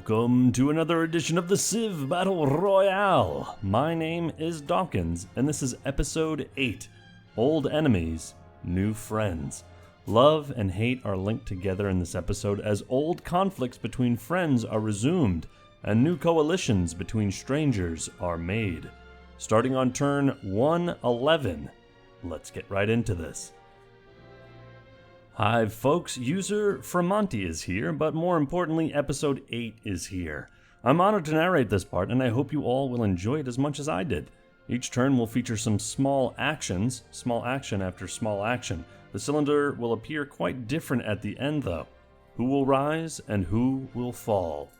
Welcome to another edition of the Civ Battle Royale. My name is Dawkins, and this is episode 8, Old Enemies, New Friends. Love and hate are linked together in this episode as old conflicts between friends are resumed, and new coalitions between strangers are made. Starting on turn 111, let's get right into this. Hi folks, user Framonti is here, but more importantly, episode 8 is here. I'm honored to narrate this part, and I hope you all will enjoy it as much as I did. Each turn will feature some small actions, small action after small action. The cylinder will appear quite different at the end though. Who will rise and who will fall?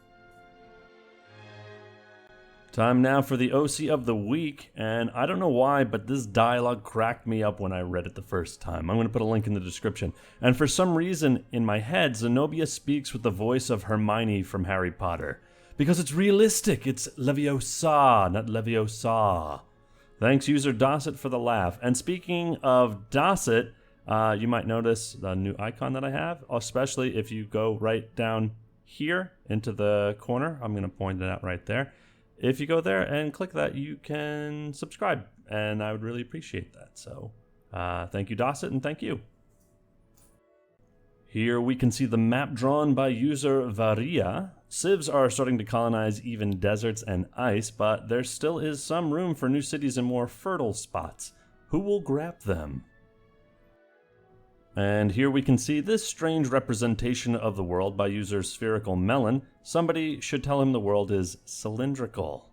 Time now for the OC of the week, and I don't know why, but this dialogue cracked me up when I read it the first time. I'm going to put a link in the description. And for some reason, in my head, Zenobia speaks with the voice of Hermione from Harry Potter. Because it's realistic, it's Leviosa, not Leviosa. Thanks, user Dosset, for the laugh. And speaking of Dosset, you might notice the new icon that I have, especially if you go right down here into the corner. I'm going to point it out right there. If you go there and click that, you can subscribe, and I would really appreciate that. So, thank you, Dosset, and thank you. Here we can see the map drawn by user Varia. Civs are starting to colonize even deserts and ice, but there still is some room for new cities and more fertile spots. Who will grab them? And here we can see this strange representation of the world by user Spherical Melon. Somebody should tell him the world is cylindrical.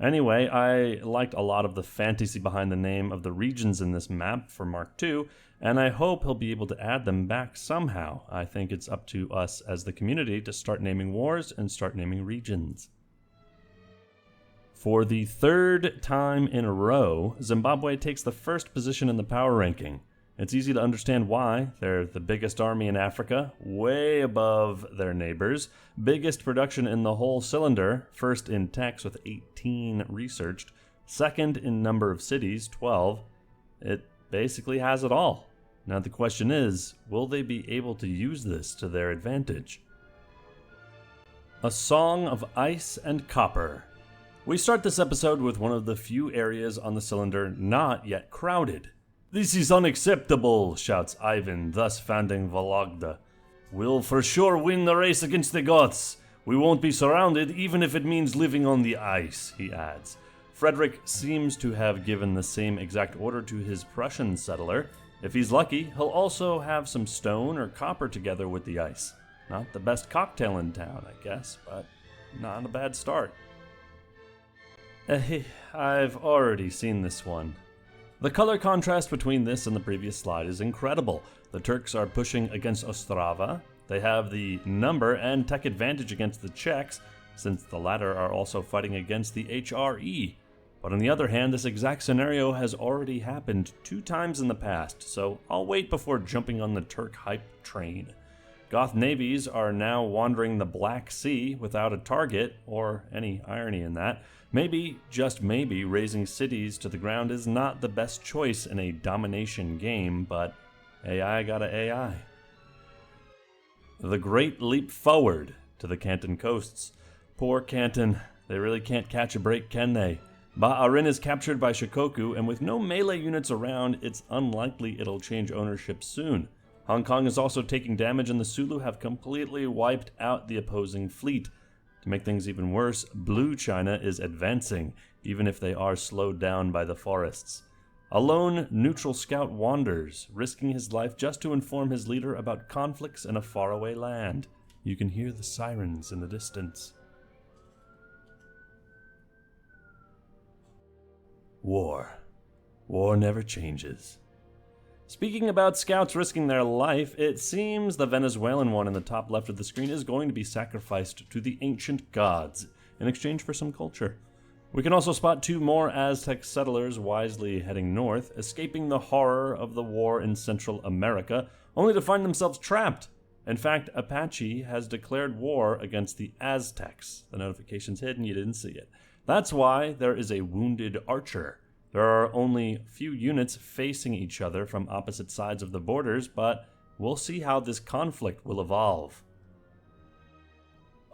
Anyway, I liked a lot of the fantasy behind the name of the regions in this map for Mark II, and I hope he'll be able to add them back somehow. I think it's up to us as the community to start naming wars and start naming regions. For the third time in a row, Zimbabwe takes the first position in the power ranking. It's easy to understand why. They're the biggest army in Africa, way above their neighbors, biggest production in the whole cylinder, first in techs with 18 researched, second in number of cities, 12. It basically has it all. Now the question is, will they be able to use this to their advantage? A Song of Ice and Copper. We start this episode with one of the few areas on the cylinder not yet crowded. "This is unacceptable," shouts Ivan, thus founding Vologda. "We'll for sure win the race against the Goths. We won't be surrounded even if it means living on the ice," he adds. Frederick seems to have given the same exact order to his Prussian settler. If he's lucky, he'll also have some stone or copper together with the ice. Not the best cocktail in town, I guess, but not a bad start. I've already seen this one. The color contrast between this and the previous slide is incredible. The Turks are pushing against Ostrava. They have the number and tech advantage against the Czechs, since the latter are also fighting against the HRE. But on the other hand, this exact scenario has already happened 2 times in the past, so I'll wait before jumping on the Turk hype train. Goth navies are now wandering the Black Sea without a target, or any irony in that. Maybe, just maybe, razing cities to the ground is not the best choice in a domination game, but AI gotta AI. The Great Leap Forward to the Canton coasts. Poor Canton, they really can't catch a break, can they? Ba'arin is captured by Shikoku, and with no melee units around, it's unlikely it'll change ownership soon. Hong Kong is also taking damage, and the Sulu have completely wiped out the opposing fleet. To make things even worse, Blue China is advancing, even if they are slowed down by the forests. A lone neutral scout wanders, risking his life just to inform his leader about conflicts in a faraway land. You can hear the sirens in the distance. War. War never changes. Speaking about scouts risking their life, it seems the Venezuelan one in the top left of the screen is going to be sacrificed to the ancient gods in exchange for some culture. We can also spot 2 more Aztec settlers wisely heading north, escaping the horror of the war in Central America, only to find themselves trapped. In fact, Apache has declared war against the Aztecs. The notification's hidden, you didn't see it. That's why there is a wounded archer. There are only few units facing each other from opposite sides of the borders, but we'll see how this conflict will evolve.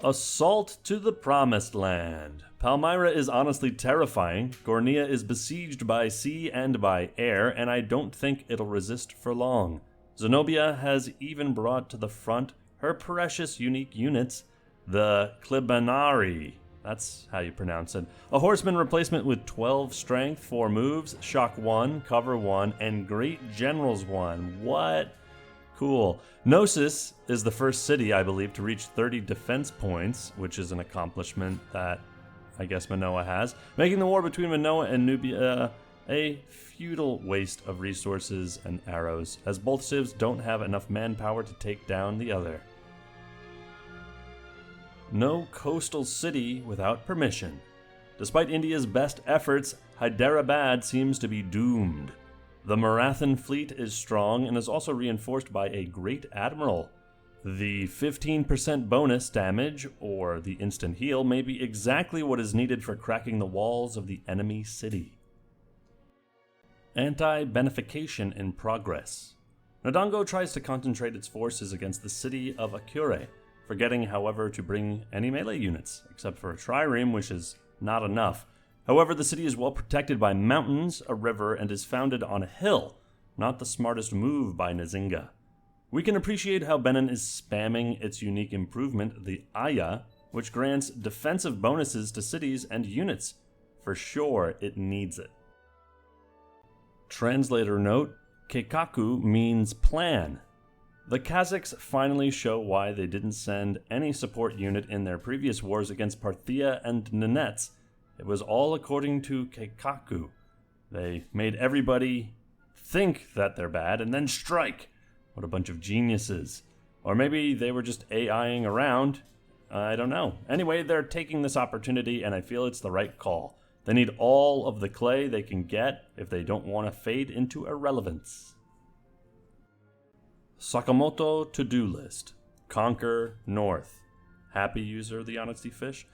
Assault to the Promised Land. Palmyra is honestly terrifying. Gornia is besieged by sea and by air, and I don't think it'll resist for long. Zenobia has even brought to the front her precious unique units, the Klibanari. That's how you pronounce it. A horseman replacement with 12 strength, 4 moves, shock 1, cover 1, and great generals 1. What? Cool. Gnosis is the first city, I believe, to reach 30 defense points, which is an accomplishment that I guess Manoa has, making the war between Manoa and Nubia a futile waste of resources and arrows, as both civs don't have enough manpower to take down the other. No coastal city without permission. Despite India's best efforts, Hyderabad seems to be doomed. The Marathan fleet is strong and is also reinforced by a great admiral. The 15% bonus damage, or the instant heal, may be exactly what is needed for cracking the walls of the enemy city. Anti-benefication in progress. Ndongo tries to concentrate its forces against the city of Akure, forgetting, however, to bring any melee units, except for a trireme, which is not enough. However, the city is well protected by mountains, a river, and is founded on a hill, not the smartest move by Nzinga. We can appreciate how Benin is spamming its unique improvement, the Aya, which grants defensive bonuses to cities and units. For sure, it needs it. Translator note, Keikaku means plan. The Kazakhs finally show why they didn't send any support unit in their previous wars against Parthia and Nenets. It was all according to Keikaku. They made everybody think that they're bad and then strike. What a bunch of geniuses. Or maybe they were just AIing around. I don't know. Anyway, they're taking this opportunity and I feel it's the right call. They need all of the clay they can get if they don't want to fade into irrelevance. Sakamoto to-do list. Conquer North. Happy user of the Honesty Fish?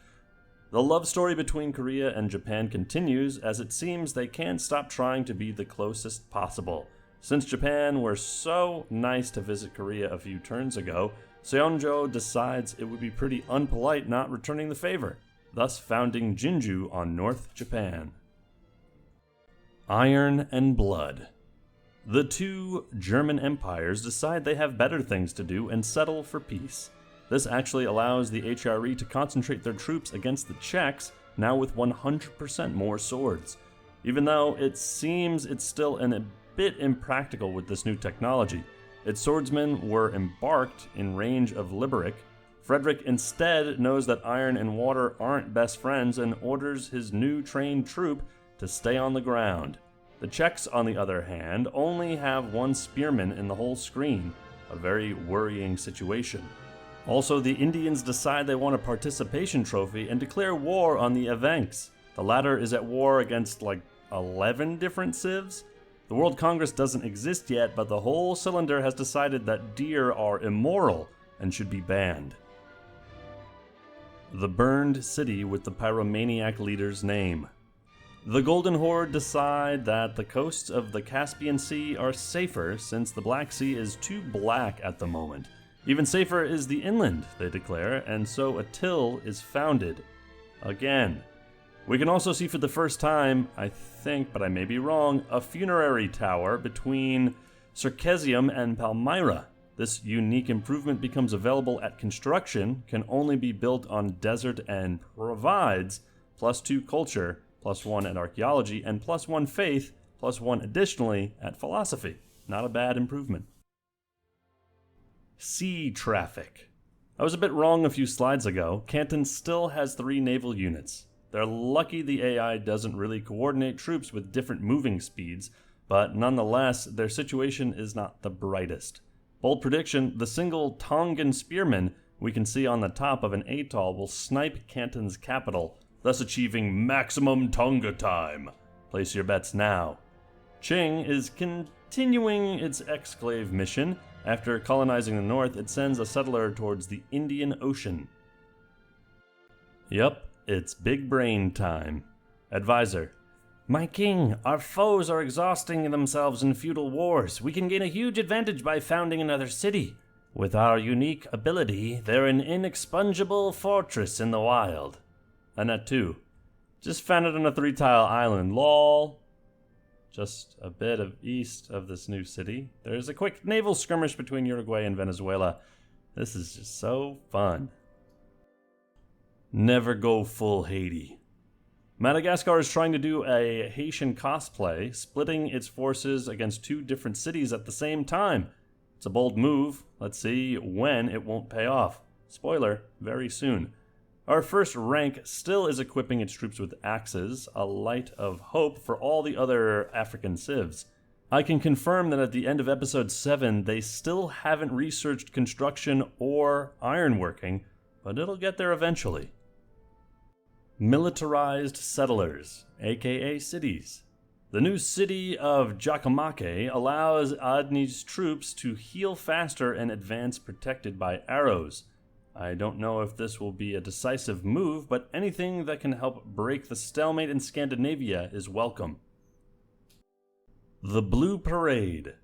The love story between Korea and Japan continues, as it seems they can't stop trying to be the closest possible. Since Japan were so nice to visit Korea a few turns ago, Seonjo decides it would be pretty unpolite not returning the favor, thus founding Jinju on North Japan. Iron and Blood. The two German empires decide they have better things to do and settle for peace. This actually allows the HRE to concentrate their troops against the Czechs, now with 100% more swords. Even though it seems it's still a bit impractical with this new technology. Its swordsmen were embarked in range of Liberic. Frederick instead knows that iron and water aren't best friends and orders his new trained troop to stay on the ground. The Czechs, on the other hand, only have one spearman in the whole screen, a very worrying situation. Also, the Indians decide they want a participation trophy and declare war on the Evenks. The latter is at war against like 11 different civs. The World Congress doesn't exist yet, but the whole cylinder has decided that deer are immoral and should be banned. The burned city with the pyromaniac leader's name. The Golden Horde decide that the coasts of the Caspian Sea are safer since the Black Sea is too black at the moment. Even safer is the inland, they declare, and so a till is founded. Again. We can also see for the first time, I think, but I may be wrong, a funerary tower between Circesium and Palmyra. This unique improvement becomes available at construction, can only be built on desert, and provides +2 culture, +1 at archaeology, and +1 faith, +1 additionally at philosophy. Not a bad improvement. Sea traffic. I was a bit wrong a few slides ago. Canton still has 3 naval units. They're lucky the AI doesn't really coordinate troops with different moving speeds, but nonetheless, their situation is not the brightest. Bold prediction, the single Tongan spearman we can see on the top of an atoll will snipe Canton's capital, thus achieving maximum Tonga time. Place your bets now. Qing is continuing its Exclave mission. After colonizing the north, it sends a settler towards the Indian Ocean. Yup, it's big brain time. Advisor: My king, our foes are exhausting themselves in feudal wars. We can gain a huge advantage by founding another city. With our unique ability, they're an inexpugnable fortress in the wild. And that too. Just found it on a 3-tile island, lol. Just a bit of east of this new city, there's a quick naval skirmish between Uruguay and Venezuela. This is just so fun. Never go full Haiti. Madagascar is trying to do a Haitian cosplay, splitting its forces against 2 different cities at the same time. It's a bold move. Let's see when it won't pay off. Spoiler, very soon. Our first rank still is equipping its troops with axes, a light of hope for all the other African civs. I can confirm that at the end of episode 7, they still haven't researched construction or ironworking, but it'll get there eventually. Militarized settlers, aka cities. The new city of Jacamake allows Adni's troops to heal faster and advance protected by arrows. I don't know if this will be a decisive move, but anything that can help break the stalemate in Scandinavia is welcome. The Blue Parade.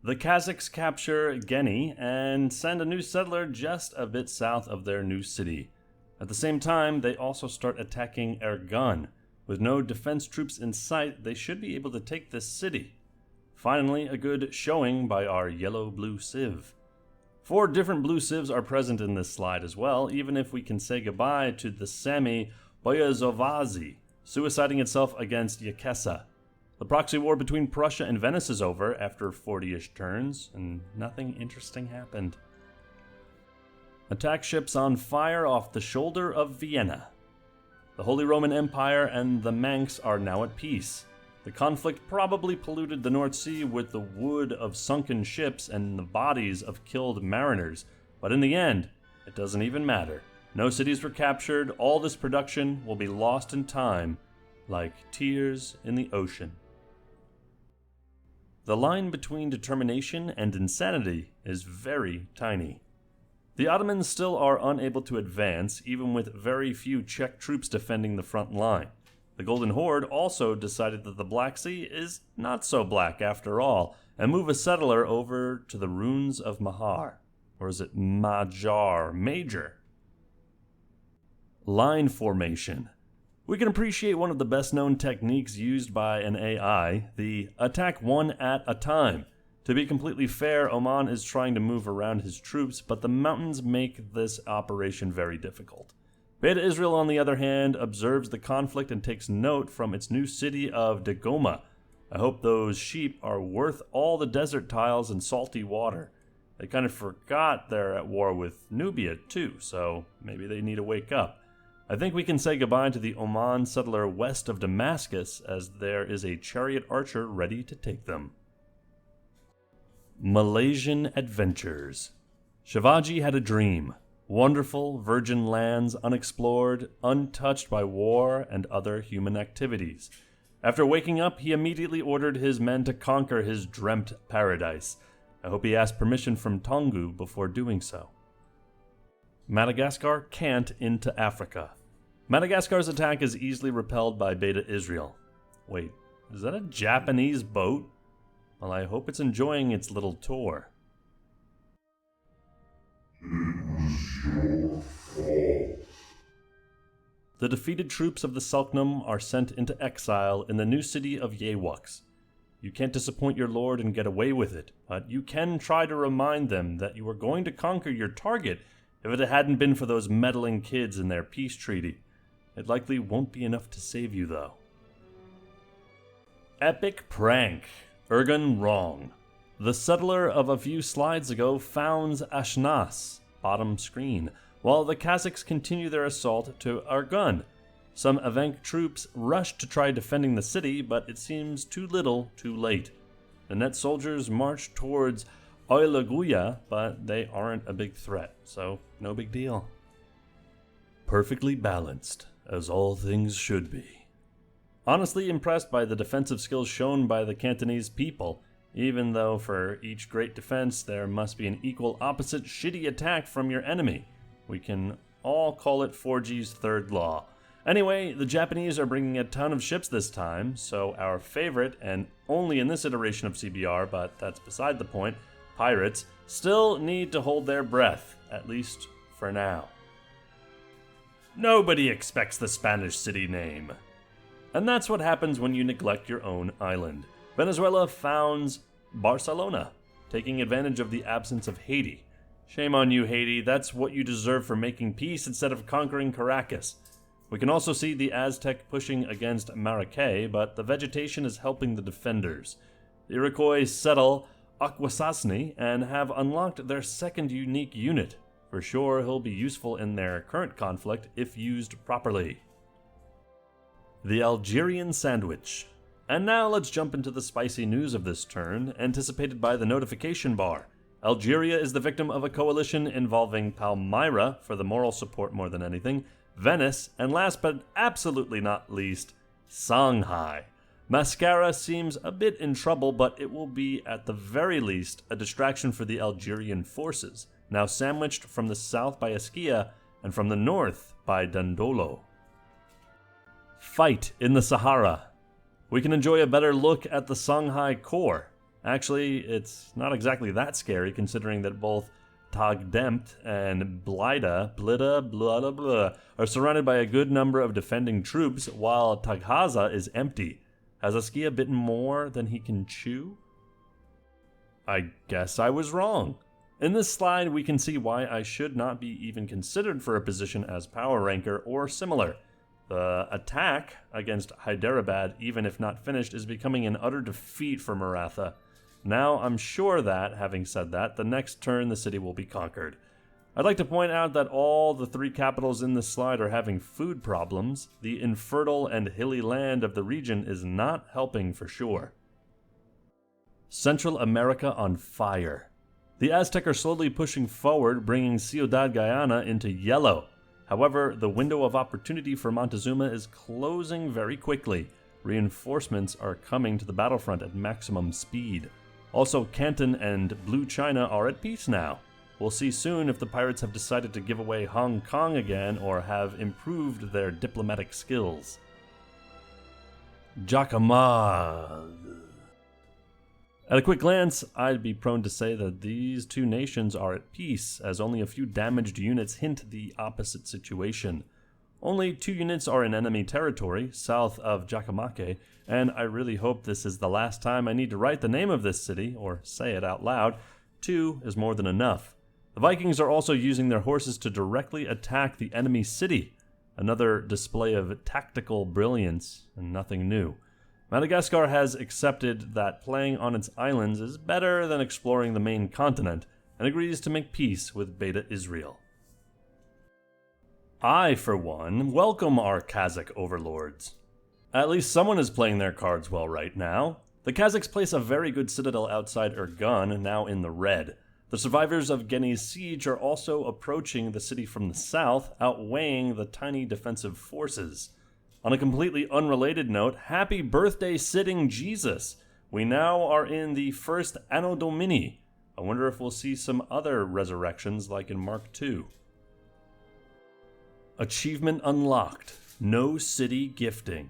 The Kazakhs capture Geni and send a new settler just a bit south of their new city. At the same time, they also start attacking Ergun. With no defense troops in sight, they should be able to take this city. Finally, a good showing by our yellow-blue civ. 4 different blue civs are present in this slide as well, even if we can say goodbye to the Sami Boyazovazi, suiciding itself against Yakesa. The proxy war between Prussia and Venice is over after 40-ish turns, and nothing interesting happened. Attack ships on fire off the shoulder of Vienna. The Holy Roman Empire and the Manx are now at peace. The conflict probably polluted the North Sea with the wood of sunken ships and the bodies of killed mariners, but in the end, it doesn't even matter. No cities were captured, all this production will be lost in time, like tears in the ocean. The line between determination and insanity is very tiny. The Ottomans still are unable to advance, even with very few Czech troops defending the front line. The Golden Horde also decided that the Black Sea is not so black after all, and move a settler over to the ruins of Mahar. Or is it Major? Line formation. We can appreciate one of the best known techniques used by an AI, the attack one at a time. To be completely fair, Oman is trying to move around his troops, but the mountains make this operation very difficult. Beta Israel, on the other hand, observes the conflict and takes note from its new city of Dagoma. I hope those sheep are worth all the desert tiles and salty water. They kind of forgot they're at war with Nubia too, so maybe they need to wake up. I think we can say goodbye to the Oman settler west of Damascus, as there is a chariot archer ready to take them. Malaysian adventures. Shivaji had a dream. Wonderful virgin lands, unexplored, untouched by war and other human activities. After waking up, he immediately ordered his men to conquer his dreamt paradise. I hope he asked permission from Tongu before doing so. Madagascar can't into Africa. Madagascar's attack is easily repelled by Beta Israel. Wait, is that a Japanese boat? Well, I hope it's enjoying its little tour. It was your fault. The defeated troops of the Selknam are sent into exile in the new city of Yewux. You can't disappoint your lord and get away with it, but you can try to remind them that you were going to conquer your target if it hadn't been for those meddling kids and their peace treaty. It likely won't be enough to save you, though. Epic prank. Ergun wrong. The settler of a few slides ago founds Ashnas, bottom screen, while the Kazakhs continue their assault to Ergun. Some Evenk troops rush to try defending the city, but it seems too little, too late. The net soldiers march towards Oylaguya, but they aren't a big threat, so no big deal. Perfectly balanced, as all things should be. Honestly impressed by the defensive skills shown by the Cantonese people, even though for each great defense there must be an equal opposite shitty attack from your enemy. We can all call it 4G's third law. Anyway, the Japanese are bringing a ton of ships this time, so our favorite, and only in this iteration of CBR, but that's beside the point, pirates still need to hold their breath, at least for now. Nobody expects the Spanish city name. And that's what happens when you neglect your own island. Venezuela founds Barcelona, taking advantage of the absence of Haiti. Shame on you, Haiti. That's what you deserve for making peace instead of conquering Caracas. We can also see the Aztec pushing against Maracay, but the vegetation is helping the defenders. The Iroquois settle Akwesasne and have unlocked their second unique unit. For sure, he'll be useful in their current conflict if used properly. The Algerian Sandwich. And now let's jump into the spicy news of this turn, anticipated by the notification bar. Algeria is the victim of a coalition involving Palmyra for the moral support more than anything, Venice, and last but absolutely not least, Shanghai. Mascara seems a bit in trouble, but it will be at the very least a distraction for the Algerian forces, now sandwiched from the south by Esquia and from the north by Dandolo. Fight in the Sahara. We can enjoy a better look at the Shanghai core. Actually, it's not exactly that scary considering that both Tagdemt and Blida are surrounded by a good number of defending troops, while Taghaza is empty. Has Esquia bitten more than he can chew? I guess I was wrong. In this slide, we can see why I should not be even considered for a position as power ranker or similar. The attack against Hyderabad, even if not finished, is becoming an utter defeat for Maratha. Now, I'm sure that, having said that, the next turn the city will be conquered. I'd like to point out that all the three capitals in this slide are having food problems. The infertile and hilly land of the region is not helping for sure. Central America on fire. The Aztec are slowly pushing forward, bringing Ciudad Guyana into yellow. However, the window of opportunity for Montezuma is closing very quickly. Reinforcements are coming to the battlefront at maximum speed. Also, Canton and Blue China are at peace now. We'll see soon if the pirates have decided to give away Hong Kong again or have improved their diplomatic skills. Jacamad. At a quick glance, I'd be prone to say that these two nations are at peace, as only a few damaged units hint the opposite situation. Only 2 units are in enemy territory, south of Jacamake, and I really hope this is the last time I need to write the name of this city, or say it out loud. 2 is more than enough. The Vikings are also using their horses to directly attack the enemy city. Another display of tactical brilliance, and nothing new. Madagascar has accepted that playing on its islands is better than exploring the main continent, and agrees to make peace with Beta Israel. I, for one, welcome our Kazakh overlords. At least someone is playing their cards well right now. The Kazakhs place a very good citadel outside Urgan, now in the red. The survivors of Geni's siege are also approaching the city from the south, outweighing the tiny defensive forces. On a completely unrelated note, happy birthday sitting Jesus! We now are in the first Anno Domini. I wonder if we'll see some other resurrections like in Mark II. Achievement unlocked. No city gifting.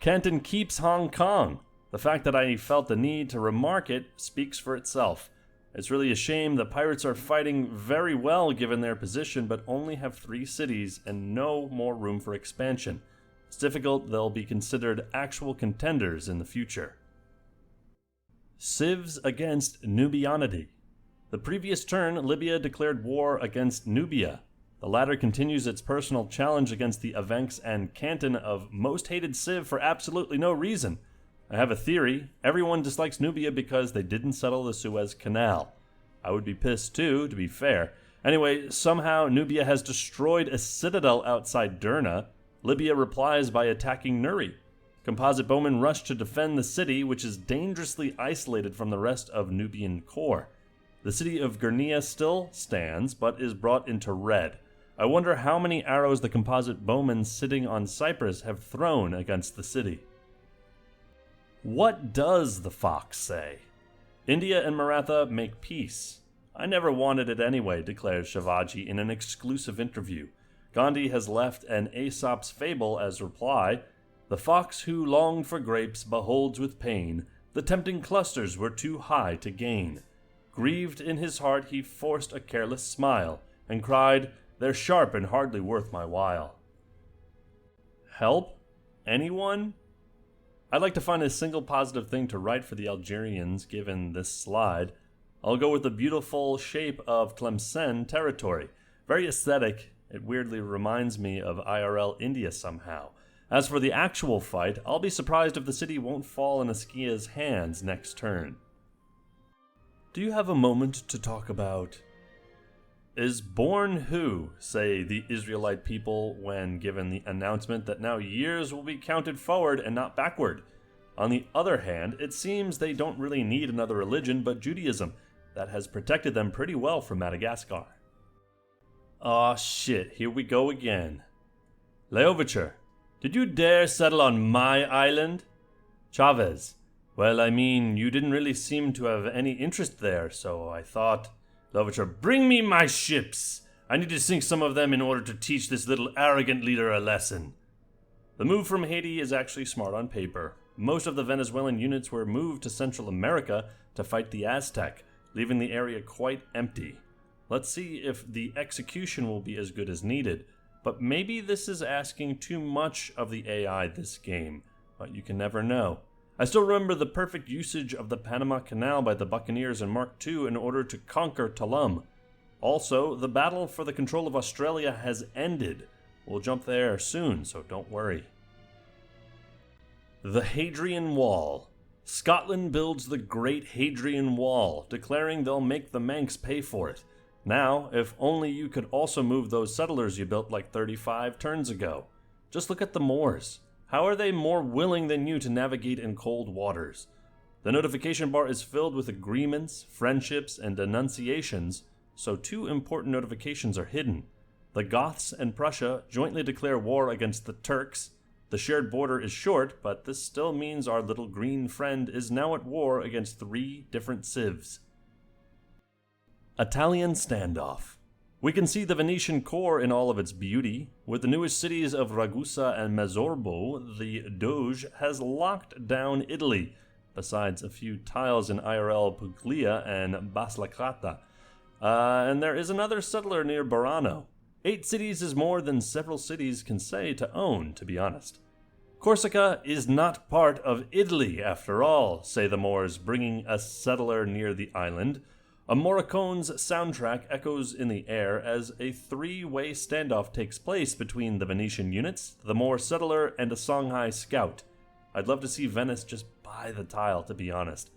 Canton keeps Hong Kong. The fact that I felt the need to remark it speaks for itself. It's really a shame the pirates are fighting very well given their position, but only have 3 cities and no more room for expansion. It's difficult they'll be considered actual contenders in the future. Civs against Nubianity. The previous turn, Libya declared war against Nubia. The latter continues its personal challenge against the Evenks and Canton of most hated Civ for absolutely no reason. I have a theory. Everyone dislikes Nubia because they didn't settle the Suez Canal. I would be pissed too, to be fair. Anyway, somehow Nubia has destroyed a citadel outside Derna. Libya replies by attacking Nuri. Composite bowmen rush to defend the city, which is dangerously isolated from the rest of Nubian core. The city of Gurnia still stands, but is brought into red. I wonder how many arrows the composite bowmen sitting on Cyprus have thrown against the city. What does the fox say? India and Maratha make peace. I never wanted it anyway, declares Shivaji in an exclusive interview. Gandhi has left an Aesop's fable as reply. The fox who longed for grapes beholds with pain, the tempting clusters were too high to gain. Grieved in his heart, he forced a careless smile, and cried, "They're sharp and hardly worth my while." Help? Anyone? I'd like to find a single positive thing to write for the Algerians given this slide. I'll go with the beautiful shape of Tlemcen territory. Very aesthetic. It weirdly reminds me of IRL India somehow. As for the actual fight, I'll be surprised if the city won't fall in Askia's hands next turn. Do you have a moment to talk about? Is born who, say the Israelite people when given the announcement that now years will be counted forward and not backward? On the other hand, it seems they don't really need another religion but Judaism. That has protected them pretty well from Madagascar. Aw shit, here we go again. Leovicher, did you dare settle on my island? Chavez, well, I mean, you didn't really seem to have any interest there, so I thought... Leovicher, bring me my ships! I need to sink some of them in order to teach this little arrogant leader a lesson. The move from Haiti is actually smart on paper. Most of the Venezuelan units were moved to Central America to fight the Aztec, leaving the area quite empty. Let's see if the execution will be as good as needed, but maybe this is asking too much of the AI this game, but you can never know. I still remember the perfect usage of the Panama Canal by the Buccaneers in Mark II in order to conquer Tulum. Also, the battle for the control of Australia has ended. We'll jump there soon, so don't worry. The Hadrian Wall. Scotland builds the Great Hadrian Wall, declaring they'll make the Manx pay for it. Now, if only you could also move those settlers you built like 35 turns ago. Just look at the Moors. How are they more willing than you to navigate in cold waters? The notification bar is filled with agreements, friendships, and denunciations, so two important notifications are hidden. The Goths and Prussia jointly declare war against the Turks. The shared border is short, but this still means our little green friend is now at war against 3 different civs. Italian standoff. We can see the Venetian core in all of its beauty. With the newest cities of Ragusa and Mesorbo, the Doge has locked down Italy, besides a few tiles in IRL Puglia and Basilicata. And there is another settler near Burano. 8 cities is more than several cities can say to own, to be honest. Corsica is not part of Italy, after all, say the Moors, bringing a settler near the island. A Morricone's soundtrack echoes in the air as a 3-way standoff takes place between the Venetian units, the Moor settler, and a Songhai scout. I'd love to see Venice just buy the tile, to be honest.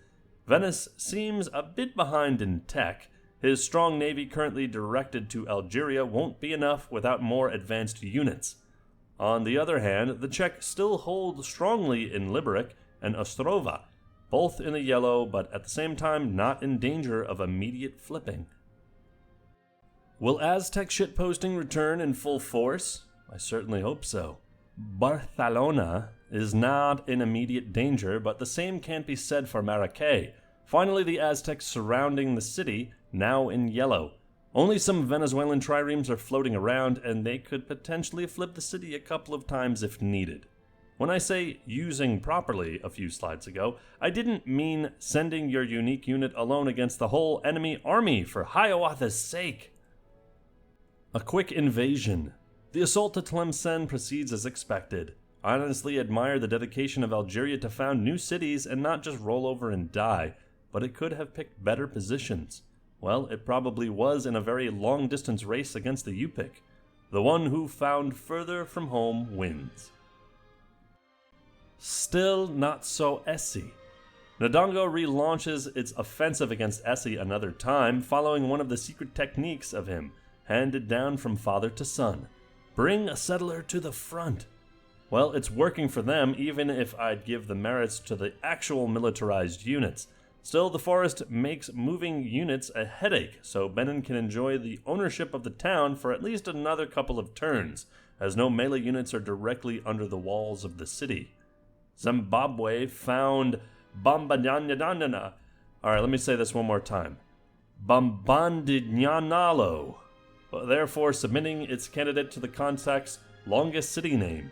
Venice seems a bit behind in tech. His strong navy currently directed to Algeria won't be enough without more advanced units. On the other hand, the Czech still hold strongly in Liberec and Ostrova, both in the yellow, but at the same time not in danger of immediate flipping. Will Aztec shitposting return in full force? I certainly hope so. Barcelona is not in immediate danger, but the same can't be said for Maracay. Finally, the Aztecs surrounding the city, now in yellow. Only some Venezuelan triremes are floating around, and they could potentially flip the city a couple of times if needed. When I say using properly a few slides ago, I didn't mean sending your unique unit alone against the whole enemy army for Hiawatha's sake. A quick invasion. The assault to Tlemcen proceeds as expected. I honestly admire the dedication of Algeria to found new cities and not just roll over and die, but it could have picked better positions. Well, it probably was in a very long-distance race against the Yupik. The one who found further from home wins. Still not so Essie. Ndongo relaunches its offensive against Essie another time, following one of the secret techniques of him, handed down from father to son. Bring a settler to the front. Well, it's working for them, even if I'd give the merits to the actual militarized units. Still, the forest makes moving units a headache, so Benin can enjoy the ownership of the town for at least another couple of turns, as no melee units are directly under the walls of the city. Zimbabwe found Bambandanyadandana. Alright, let me say this one more time. Bambandinyanalo, therefore submitting its candidate to the contact's longest city name.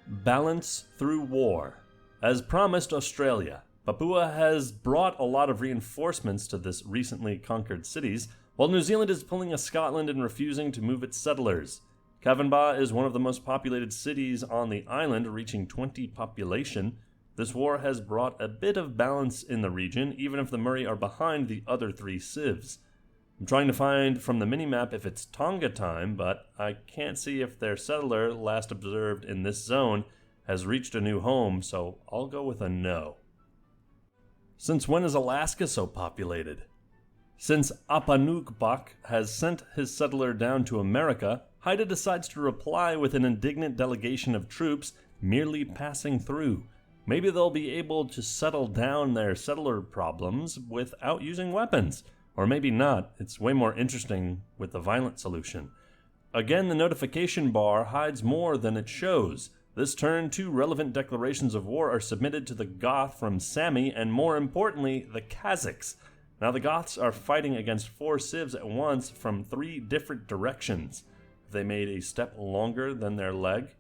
Balance through war. As promised, Australia. Papua has brought a lot of reinforcements to this recently conquered cities, while New Zealand is pulling a Scotland and refusing to move its settlers. Cavanbah is one of the most populated cities on the island, reaching 20 population. This war has brought a bit of balance in the region, even if the Murray are behind the other 3 civs. I'm trying to find from the minimap if it's Tonga time, but I can't see if their settler, last observed in this zone, has reached a new home, so I'll go with a no. Since when is Alaska so populated? Since Apanukbak has sent his settler down to America, Haida decides to reply with an indignant delegation of troops merely passing through. Maybe they'll be able to settle down their settler problems without using weapons. Or maybe not. It's way more interesting with the violent solution. Again, the notification bar hides more than it shows. This turn, 2 relevant declarations of war are submitted to the Goth from Sami, and more importantly, the Kazakhs. Now the Goths are fighting against 4 civs at once from 3 different directions. They made a step longer than their leg.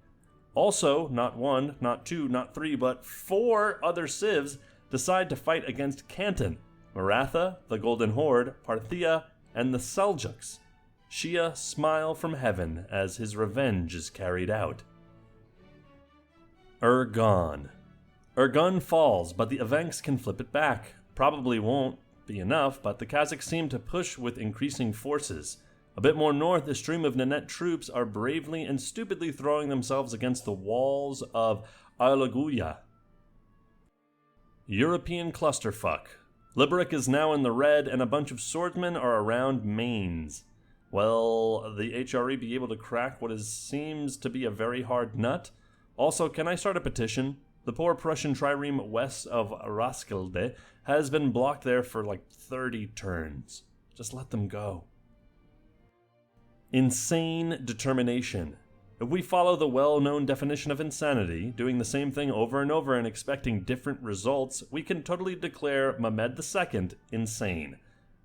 Also, not 1, not 2, not 3, but 4 other civs decide to fight against Canton, Maratha, the Golden Horde, Parthia, and the Seljuks. Shia smile from heaven as his revenge is carried out. Urgan. Urgun falls, but the Evenks can flip it back. Probably won't be enough, but the Kazakhs seem to push with increasing forces. A bit more north, a stream of Nanette troops are bravely and stupidly throwing themselves against the walls of Alaguya. European clusterfuck. Liberec is now in the red, and a bunch of swordsmen are around Mainz. Will the HRE be able to crack what seems to be a very hard nut? Also, can I start a petition? The poor Prussian trireme west of Raskilde has been blocked there for like 30 turns. Just let them go. Insane determination. If we follow the well-known definition of insanity, doing the same thing over and over and expecting different results, we can totally declare Mehmed II insane.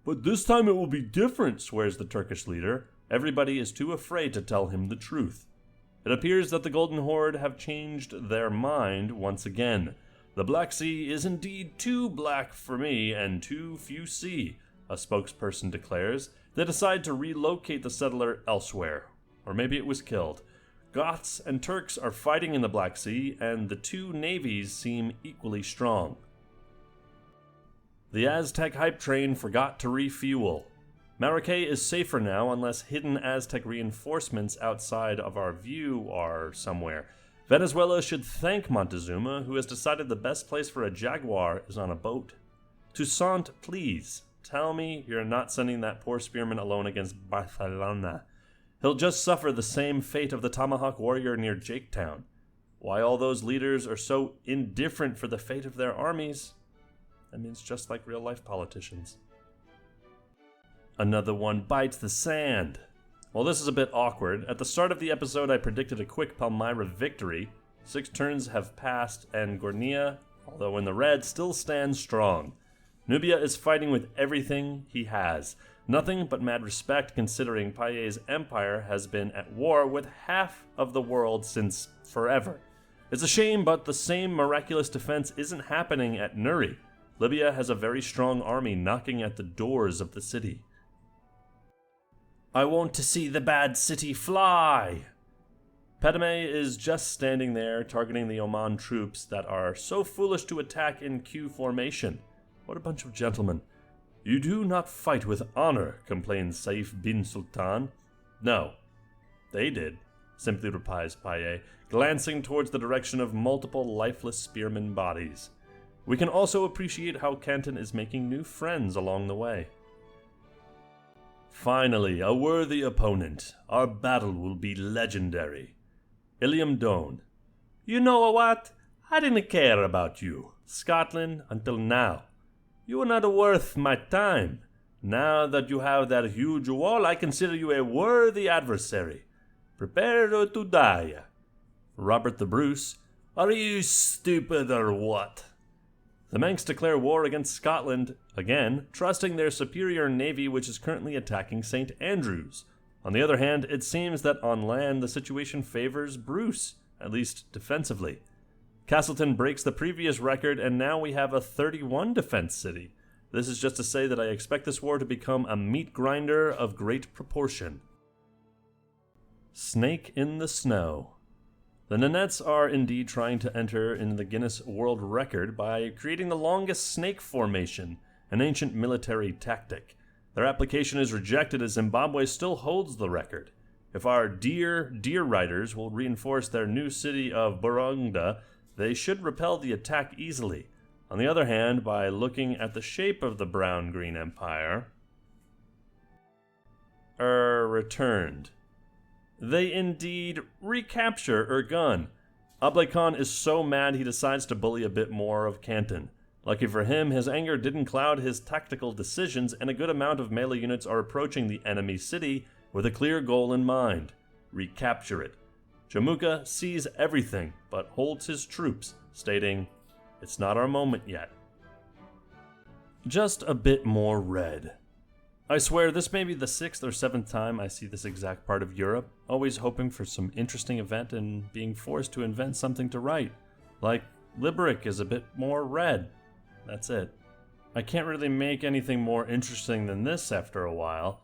But this time it will be different, swears the Turkish leader. Everybody is too afraid to tell him the truth. It appears that the Golden Horde have changed their mind once again. The Black Sea is indeed too black for me and too few sea, a spokesperson declares. They decide to relocate the settler elsewhere. Or maybe it was killed. Goths and Turks are fighting in the Black Sea, and the 2 navies seem equally strong. The Aztec hype train forgot to refuel. Maracay is safer now unless hidden Aztec reinforcements outside of our view are somewhere. Venezuela should thank Montezuma, who has decided the best place for a Jaguar is on a boat. Toussaint, please, tell me you're not sending that poor spearman alone against Barcelona. He'll just suffer the same fate of the Tomahawk warrior near Jaketown. Why all those leaders are so indifferent for the fate of their armies? I mean, it's just like real-life politicians. Another one bites the sand. Well, this is a bit awkward. At the start of the episode, I predicted a quick Palmyra victory. 6 turns have passed, and Gornia, although in the red, still stands strong. Nubia is fighting with everything he has. Nothing but mad respect, considering Paye's empire has been at war with half of the world since forever. It's a shame, but the same miraculous defense isn't happening at Nuri. Libya has a very strong army knocking at the doors of the city. I want to see the bad city fly! Padme is just standing there, targeting the Oman troops that are so foolish to attack in Q formation. What a bunch of gentlemen. You do not fight with honor, complains Saif bin Sultan. No, they did, simply replies Paye, glancing towards the direction of multiple lifeless spearmen bodies. We can also appreciate how Canton is making new friends along the way. Finally, a worthy opponent. Our battle will be legendary. Iliam Doan. You know what? I didn't care about you, Scotland, until now. You are not worth my time. Now that you have that huge wall, I consider you a worthy adversary. Prepare to die. Robert the Bruce. Are you stupid or what? The Manx declare war against Scotland, again, trusting their superior navy which is currently attacking St. Andrews. On the other hand, it seems that on land the situation favors Bruce, at least defensively. Castleton breaks the previous record, and now we have a 31 defense city. This is just to say that I expect this war to become a meat grinder of great proportion. Snake in the snow. The Nanettes are indeed trying to enter in the Guinness World Record by creating the longest snake formation, an ancient military tactic. Their application is rejected as Zimbabwe still holds the record. If our dear riders will reinforce their new city of Burungda, they should repel the attack easily. On the other hand, by looking at the shape of the Brown-Green Empire, returned. They indeed recapture Urgun. Ablay Khan is so mad he decides to bully a bit more of Canton. Lucky for him, his anger didn't cloud his tactical decisions, and a good amount of melee units are approaching the enemy city with a clear goal in mind: recapture it. Jamuka sees everything, but holds his troops, stating, "It's not our moment yet." Just a bit more red. I swear this may be the 6th or 7th time I see this exact part of Europe, always hoping for some interesting event and being forced to invent something to write. Like, Limerick is a bit more red. That's it. I can't really make anything more interesting than this after a while.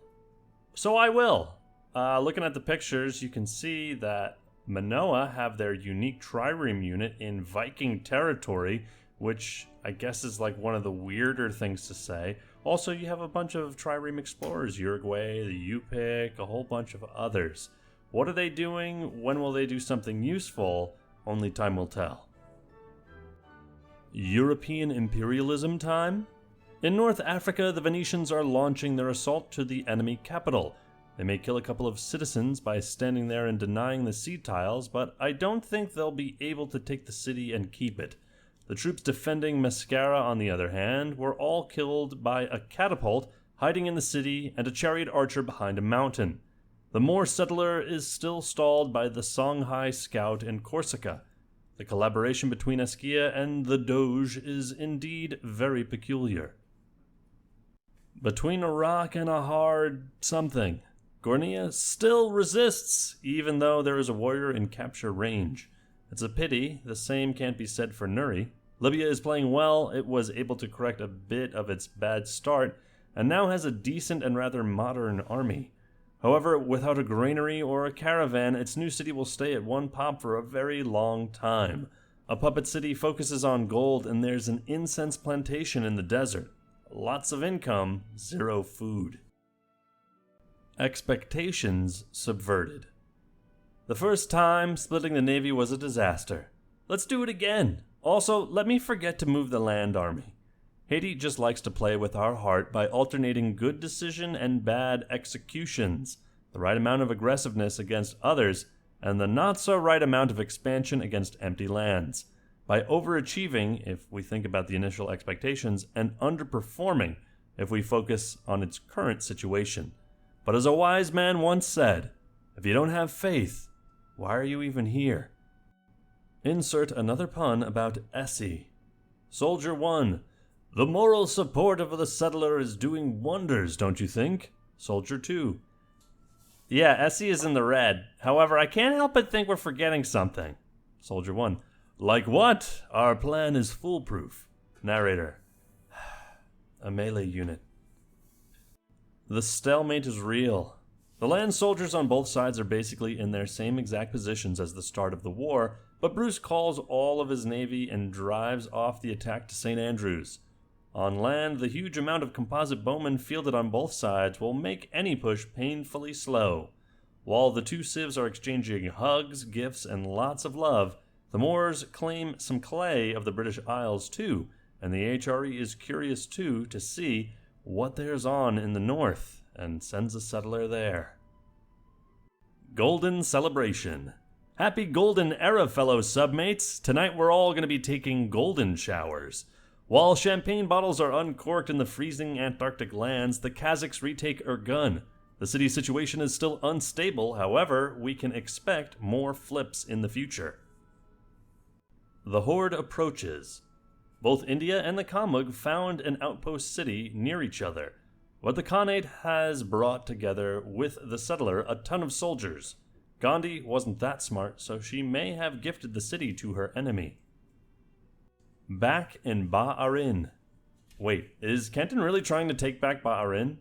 So I will. Looking at the pictures, you can see that Manoa have their unique trireme unit in Viking territory, which I guess is like one of the weirder things to say. Also, you have a bunch of trireme explorers, Uruguay, the Yupik, a whole bunch of others. What are they doing? When will they do something useful? Only time will tell. European imperialism time? In North Africa, the Venetians are launching their assault to the enemy capital. They may kill a couple of citizens by standing there and denying the sea tiles, but I don't think they'll be able to take the city and keep it. The troops defending Mascara, on the other hand, were all killed by a catapult hiding in the city and a chariot archer behind a mountain. The Moor settler is still stalled by the Songhai scout in Corsica. The collaboration between Askia and the Doge is indeed very peculiar. Between a rock and a hard something, Gornia still resists, even though there is a warrior in capture range. It's a pity, the same can't be said for Nuri. Libya is playing well, it was able to correct a bit of its bad start, and now has a decent and rather modern army. However, without a granary or a caravan, its new city will stay at one pop for a very long time. A puppet city focuses on gold, and there's an incense plantation in the desert. Lots of income, zero food. Expectations subverted. The first time splitting the navy was a disaster. Let's do it again. Also, let me forget to move the land army. Haiti just likes to play with our heart by alternating good decision and bad executions, the right amount of aggressiveness against others, and the not so right amount of expansion against empty lands. By overachieving, if we think about the initial expectations, and underperforming, if we focus on its current situation. But as a wise man once said, if you don't have faith, why are you even here? Insert another pun about Essie. Soldier 1. The moral support of the settler is doing wonders, don't you think? Soldier 2. Yeah, Essie is in the red. However, I can't help but think we're forgetting something. Soldier 1. Like what? Our plan is foolproof. Narrator. A melee unit. The stalemate is real. The land soldiers on both sides are basically in their same exact positions as the start of the war, but Bruce calls all of his navy and drives off the attack to St. Andrews. On land, the huge amount of composite bowmen fielded on both sides will make any push painfully slow. While the two civs are exchanging hugs, gifts, and lots of love, the Moors claim some clay of the British Isles too, and the HRE is curious too to see what there's on in the north, and sends a settler there. Golden Celebration. Happy Golden Era, fellow submates! Tonight we're all going to be taking golden showers. While champagne bottles are uncorked in the freezing Antarctic lands, the Kazakhs retake Urgun. The city's situation is still unstable, however, we can expect more flips in the future. The Horde approaches. Both India and the Kalmuk found an outpost city near each other. But the Khanate has brought together with the settler a ton of soldiers. Gandhi wasn't that smart, so she may have gifted the city to her enemy. Back in Bahrain. Wait, is Kenton really trying to take back Bahrain?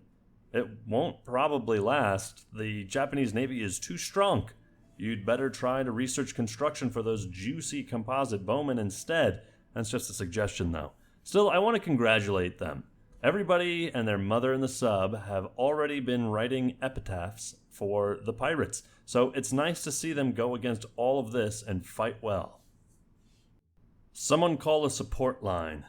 It won't probably last. The Japanese Navy is too strong. You'd better try to research construction for those juicy composite bowmen instead. That's just a suggestion, though. Still, I want to congratulate them. Everybody and their mother in the sub have already been writing epitaphs for the pirates, so it's nice to see them go against all of this and fight well. Someone call a support line.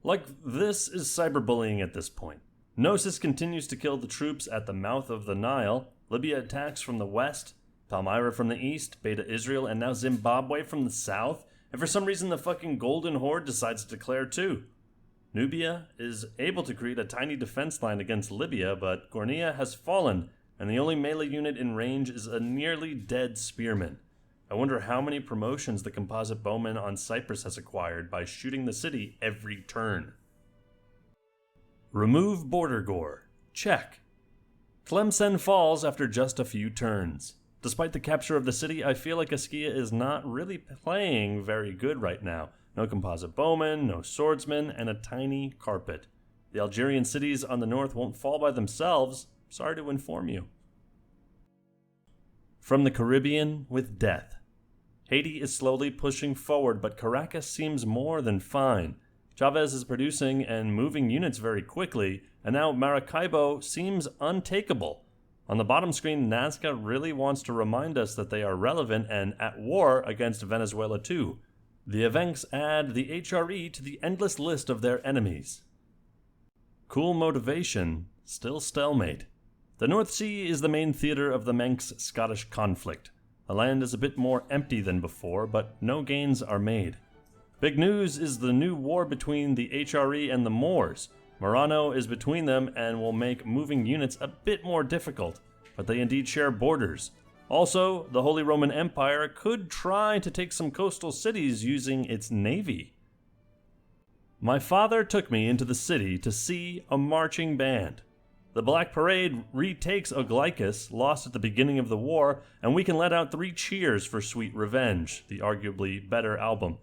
Like, this is cyberbullying at this point. Gnosis continues to kill the troops at the mouth of the Nile, Libya attacks from the west, Palmyra from the east, Beta Israel, and now Zimbabwe from the south, and for some reason the fucking Golden Horde decides to declare too. Nubia is able to create a tiny defense line against Libya, but Gornia has fallen, and the only melee unit in range is a nearly dead spearman. I wonder how many promotions the composite bowman on Cyprus has acquired by shooting the city every turn. Remove border gore. Check. Tlemcen falls after just a few turns. Despite the capture of the city, I feel like Askia is not really playing very good right now. No composite bowmen, no swordsmen, and a tiny carpet. The Algerian cities on the north won't fall by themselves. Sorry to inform you. From the Caribbean with death. Haiti is slowly pushing forward, but Caracas seems more than fine. Chavez is producing and moving units very quickly, and now Maracaibo seems untakeable. On the bottom screen, Nazca really wants to remind us that they are relevant and at war against Venezuela too. The events add the HRE to the endless list of their enemies. Cool motivation, still stalemate. The North Sea is the main theater of the Manx-Scottish conflict. The land is a bit more empty than before, but no gains are made. Big news is the new war between the HRE and the Moors. Marano is between them and will make moving units a bit more difficult, but they indeed share borders. Also, the Holy Roman Empire could try to take some coastal cities using its navy. My father took me into the city to see a marching band. The Black Parade retakes Oglycus, lost at the beginning of the war, and we can let out 3 cheers for Sweet Revenge, the arguably better album.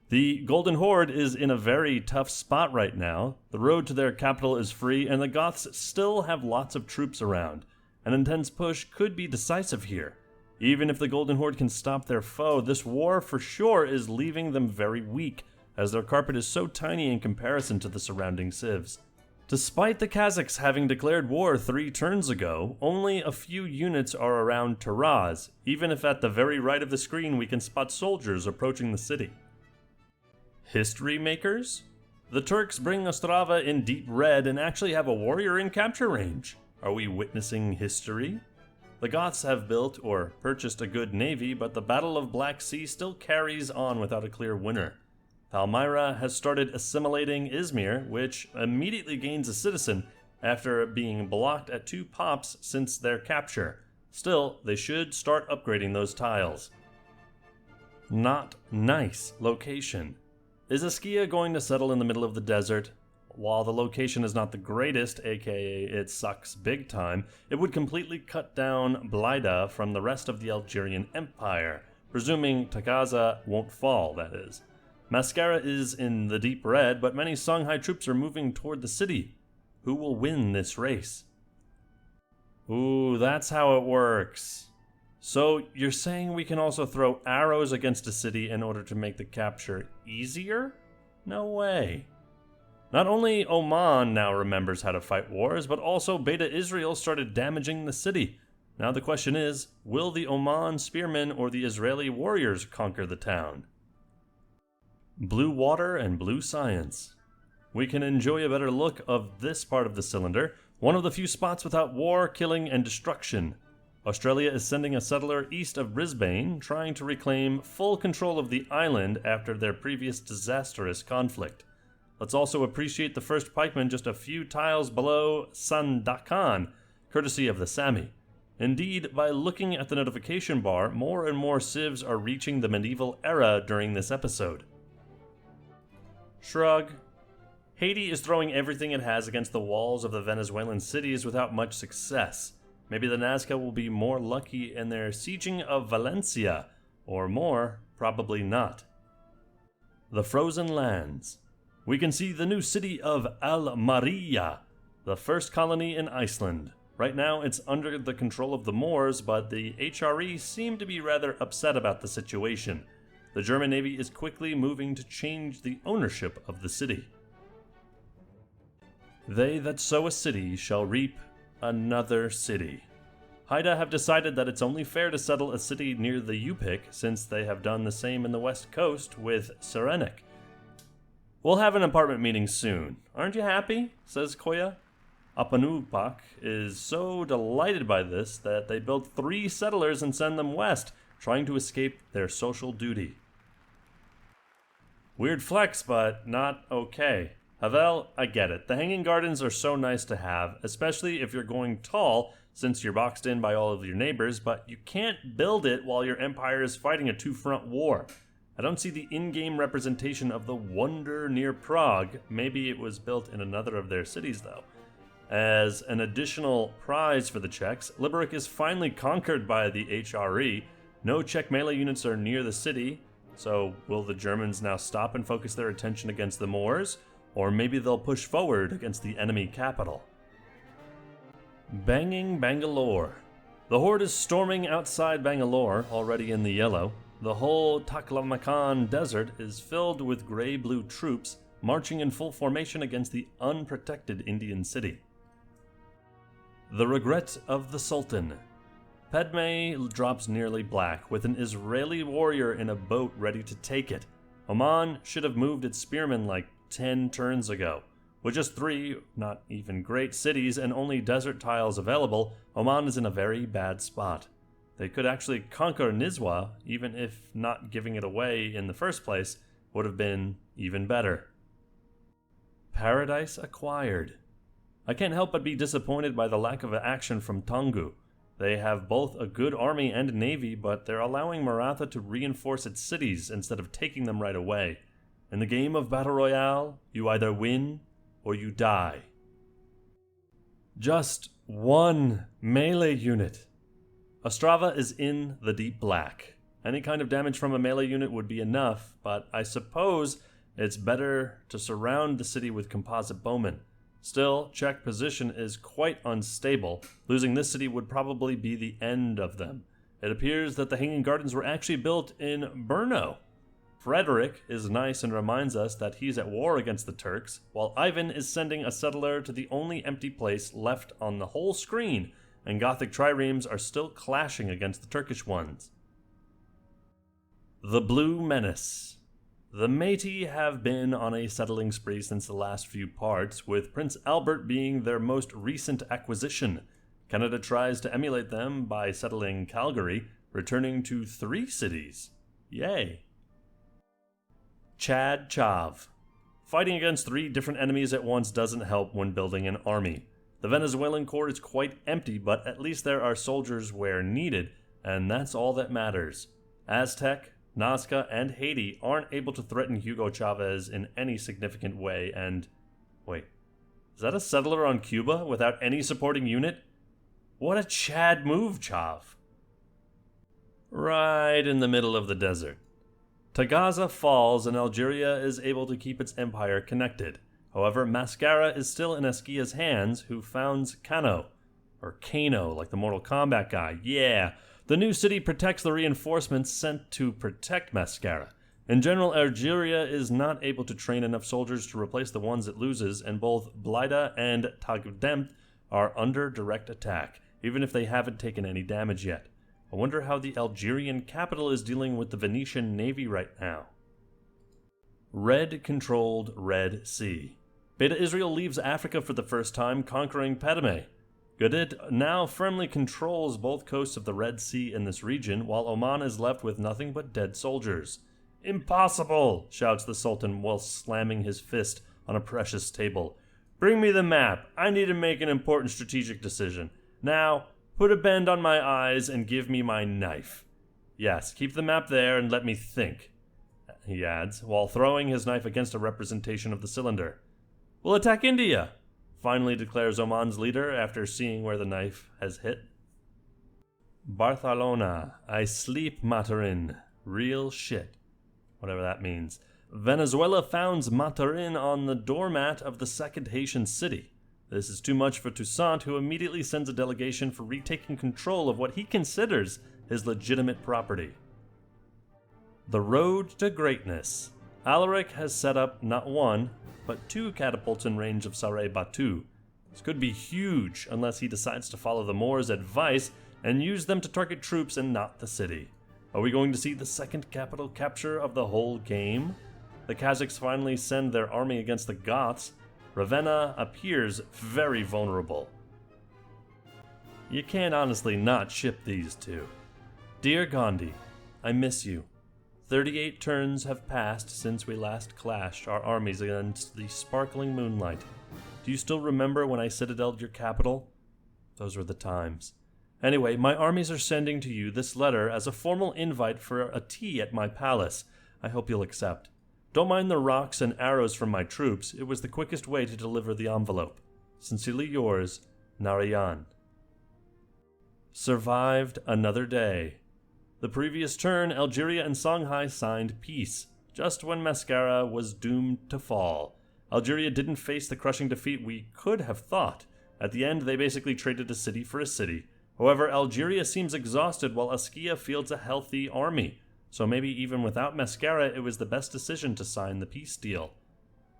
The Golden Horde is in a very tough spot right now. The road to their capital is free, and the Goths still have lots of troops around. An intense push could be decisive here. Even if the Golden Horde can stop their foe, this war for sure is leaving them very weak, as their carpet is so tiny in comparison to the surrounding civs. Despite the Kazakhs having declared war 3 turns ago, only a few units are around Taraz, even if at the very right of the screen we can spot soldiers approaching the city. History makers? The Turks bring Ostrava in deep red and actually have a warrior in capture range. Are we witnessing history? The Goths have built or purchased a good navy, but the Battle of Black Sea still carries on without a clear winner. Palmyra has started assimilating Izmir, which immediately gains a citizen after being blocked at 2 pops since their capture. Still, they should start upgrading those tiles. Not nice location. Is Askia going to settle in the middle of the desert? While the location is not the greatest, aka it sucks big time, it would completely cut down Blida from the rest of the Algerian Empire, presuming Takaza won't fall, that is. Mascara is in the deep red, but many Songhai troops are moving toward the city. Who will win this race? Ooh, that's how it works. So you're saying we can also throw arrows against a city in order to make the capture easier? No way. Not only Oman now remembers how to fight wars, but also Beta Israel started damaging the city. Now the question is, will the Oman spearmen or the Israeli warriors conquer the town? Blue water and blue science. We can enjoy a better look of this part of the cylinder, one of the few spots without war, killing, and destruction. Australia is sending a settler east of Brisbane, trying to reclaim full control of the island after their previous disastrous conflict. Let's also appreciate the first pikeman just a few tiles below Sandakan, courtesy of the Sami. Indeed, by looking at the notification bar, more and more civs are reaching the medieval era during this episode. Shrug. Haiti is throwing everything it has against the walls of the Venezuelan cities without much success. Maybe the Nazca will be more lucky in their sieging of Valencia, or more, probably not. the frozen lands. We can see the new city of Al-Maria, the first colony in Iceland. Right now it's under the control of the Moors, but the HRE seem to be rather upset about the situation. The German Navy is quickly moving to change the ownership of the city. They that sow a city shall reap another city. Haida have decided that it's only fair to settle a city near the Yupik, since they have done the same in the west coast with Cyrenaic. We'll have an apartment meeting soon. Aren't you happy? Says Koya. Apanupak is so delighted by this that they build 3 settlers and send them west, trying to escape their social duty. Weird flex, but not okay. Havel, I get it. The Hanging Gardens are so nice to have, especially if you're going tall, since you're boxed in by all of your neighbors, but you can't build it while your empire is fighting a 2-front war. I don't see the in-game representation of the wonder near Prague. Maybe it was built in another of their cities, though. As an additional prize for the Czechs, Liberec is finally conquered by the HRE. No Czech melee units are near the city, so will the Germans now stop and focus their attention against the Moors? Or maybe they'll push forward against the enemy capital. Banging Bangalore. The horde is storming outside Bangalore, already in the yellow. The whole Taklamakan desert is filled with gray-blue troops marching in full formation against the unprotected Indian city. The regret of the Sultan. Padme drops nearly black, with an Israeli warrior in a boat ready to take it. Oman should have moved its spearmen like 10 turns ago. With just 3, not even great cities, and only desert tiles available, Oman is in a very bad spot. They could actually conquer Nizwa, even if not giving it away in the first place would have been even better. Paradise acquired. I can't help but be disappointed by the lack of action from Toungoo. They have both a good army and navy, but they're allowing Maratha to reinforce its cities instead of taking them right away. In the game of Battle Royale, you either win or you die. Just 1 melee unit. Ostrava is in the deep black. Any kind of damage from a melee unit would be enough, but I suppose it's better to surround the city with composite bowmen. Still, Czech position is quite unstable. Losing this city would probably be the end of them. It appears that the Hanging Gardens were actually built in Brno. Frederick is nice and reminds us that he's at war against the Turks, while Ivan is sending a settler to the only empty place left on the whole screen, and Gothic triremes are still clashing against the Turkish ones. The Blue Menace. The Métis have been on a settling spree since the last few parts, with Prince Albert being their most recent acquisition. Canada tries to emulate them by settling Calgary, returning to 3 cities. Yay. Chad Chav. Fighting against 3 different enemies at once doesn't help when building an army. The Venezuelan court is quite empty, but at least there are soldiers where needed, and that's all that matters. Aztec, Nazca, and Haiti aren't able to threaten Hugo Chavez in any significant way, and... Wait, is that a settler on Cuba without any supporting unit? What a Chad move, Chav. Right in the middle of the desert. Tagaza falls and Algeria is able to keep its empire connected. However, Mascara is still in Eskia's hands, who founds Kano. Or Kano, like the Mortal Kombat guy. Yeah! The new city protects the reinforcements sent to protect Mascara. In general, Algeria is not able to train enough soldiers to replace the ones it loses, and both Blida and Tagdemt are under direct attack, even if they haven't taken any damage yet. I wonder how the Algerian capital is dealing with the Venetian navy right now. Red-controlled Red Sea. Beta Israel leaves Africa for the first time, conquering Padme. Gudit now firmly controls both coasts of the Red Sea in this region, while Oman is left with nothing but dead soldiers. Impossible! Shouts the Sultan while slamming his fist on a precious table. Bring me the map. I need to make an important strategic decision. Now, put a band on my eyes and give me my knife. Yes, keep the map there and let me think, he adds, while throwing his knife against a representation of the cylinder. We'll attack India, finally declares Oman's leader after seeing where the knife has hit. Barcelona, I sleep, Maturin. Real shit. Whatever that means. Venezuela founds Maturin on the doormat of the second Haitian city. This is too much for Toussaint, who immediately sends a delegation for retaking control of what he considers his legitimate property. The road to greatness. Alaric has set up not one, but 2 catapults in range of Saray Batu. This could be huge unless he decides to follow the Moors' advice and use them to target troops and not the city. Are we going to see the second capital capture of the whole game? The Kazakhs finally send their army against the Goths. Ravenna appears very vulnerable. You can't honestly not ship these two. Dear Gandhi, I miss you. 38 turns have passed since we last clashed our armies against the sparkling moonlight. Do you still remember when I citadeled your capital? Those were the times. Anyway, my armies are sending to you this letter as a formal invite for a tea at my palace. I hope you'll accept. Don't mind the rocks and arrows from my troops. It was the quickest way to deliver the envelope. Sincerely yours, Narayan. Survived another day. The previous turn, Algeria and Songhai signed peace, just when Mascara was doomed to fall. Algeria didn't face the crushing defeat we could have thought. At the end, they basically traded a city for a city. However, Algeria seems exhausted while Askia fields a healthy army. So maybe even without Mascara, it was the best decision to sign the peace deal.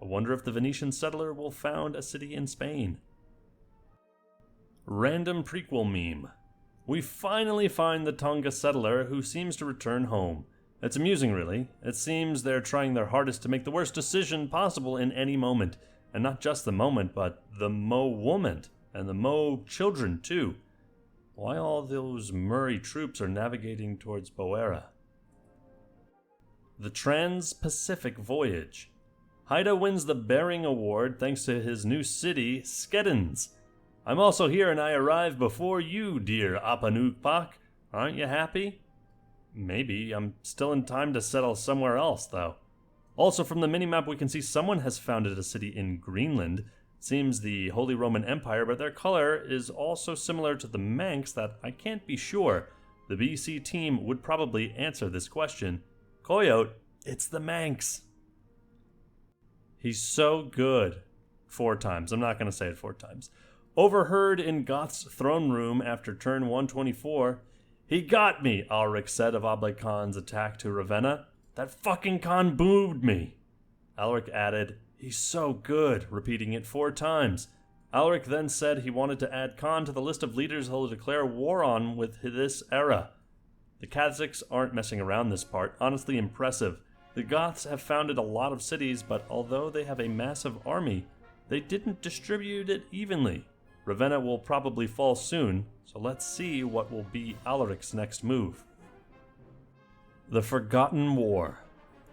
I wonder if the Venetian settler will found a city in Spain. Random prequel meme. We finally find the Tonga settler who seems to return home. It's amusing, really. It seems they're trying their hardest to make the worst decision possible in any moment. And not just the moment, but the Mo woman, and the Mo children, too. Why all those Murray troops are navigating towards Boera? The Trans-Pacific Voyage. Haida wins the Bering Award thanks to his new city, Skeddons. I'm also here and I arrive before you, dear Apanukpak. Aren't you happy? Maybe. I'm still in time to settle somewhere else, though. Also, from the minimap, we can see someone has founded a city in Greenland. Seems the Holy Roman Empire, but their color is also similar to the Manx that I can't be sure. The BC team would probably answer this question. Coyote, it's the Manx. He's so good. 4 times. I'm not going to say it 4 times. Overheard in Goth's throne room after turn 124. He got me, Alaric said of Oblate Khan's attack to Ravenna. That fucking Khan boobed me. Alaric added, he's so good, repeating it 4 times. Alaric then said he wanted to add Khan to the list of leaders he'll declare war on with this era. The Kazakhs aren't messing around this part, honestly impressive. The Goths have founded a lot of cities, but although they have a massive army, they didn't distribute it evenly. Ravenna will probably fall soon, so let's see what will be Alaric's next move. The Forgotten War.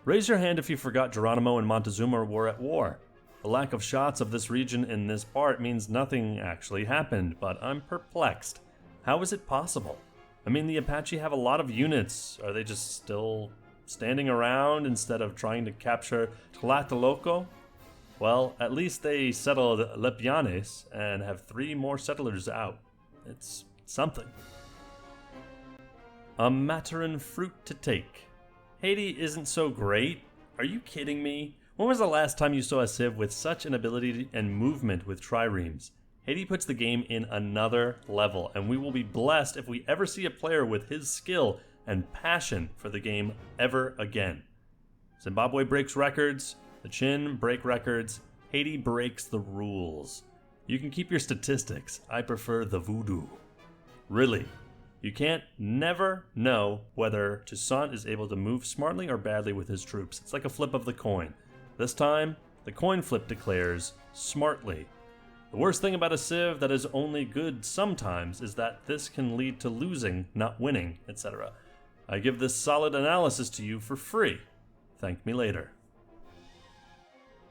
Raise your hand if you forgot Geronimo and Montezuma were at war. The lack of shots of this region in this part means nothing actually happened, but I'm perplexed. How is it possible? I mean, the Apache have a lot of units. Are they just still standing around instead of trying to capture Tlatelolco? Well, at least they settled Lepianes and have 3 more settlers out. It's something. A Maturin fruit to take. Haiti isn't so great. Are you kidding me? When was the last time you saw a civ with such an ability and movement with triremes? Haiti puts the game in another level, and we will be blessed if we ever see a player with his skill and passion for the game ever again. Zimbabwe breaks records, the Chin break records, Haiti breaks the rules. You can keep your statistics. I prefer the voodoo. Really, you can't never know whether Toussaint is able to move smartly or badly with his troops. It's like a flip of the coin. This time, the coin flip declares smartly. The worst thing about a civ that is only good sometimes is that this can lead to losing, not winning, etc. I give this solid analysis to you for free. Thank me later.